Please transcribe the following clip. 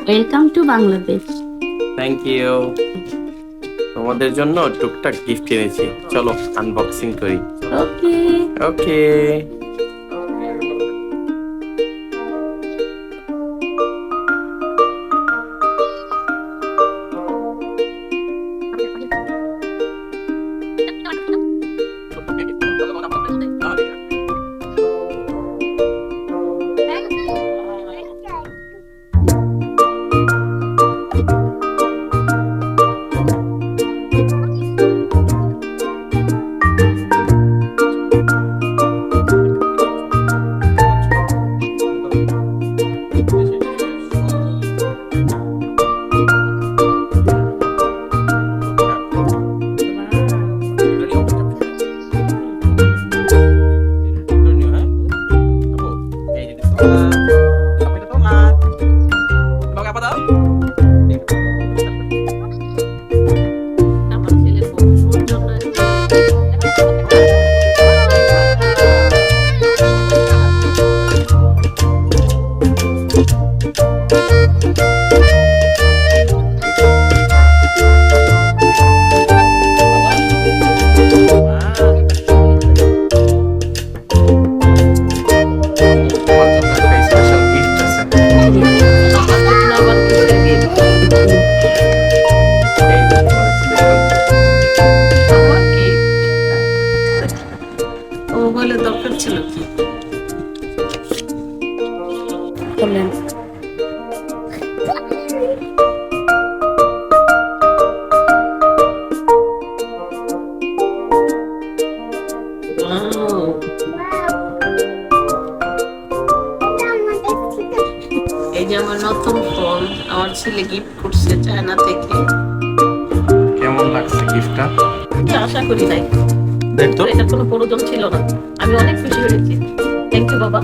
Welcome to Bangladesh. Thank you. তোমাদের জন্য টুকটাক গিফট এনেছি, চলো আনবক্সিং করি। ওকে। ওকে। আমার ছেলে বন্ধুর জন্য স্পেশাল গিফট আছে। আমার জন্য আবার কিসের gift? এই যে তোমার special gift। আমার gift? ও বলে দরকার ছিল কি? বলেন। Wow! এই যে আমার নতুন ফোন আমার ছেলে গিফট করছে চায়না থেকে। কেমন লাগছে গিফটটা? আমি আশা করি নাই, দেখ তো। এটা কোনো প্রয়োজন ছিল না। আমি অনেক খুশি হয়েছি। থ্যাংক ইউ বাবা।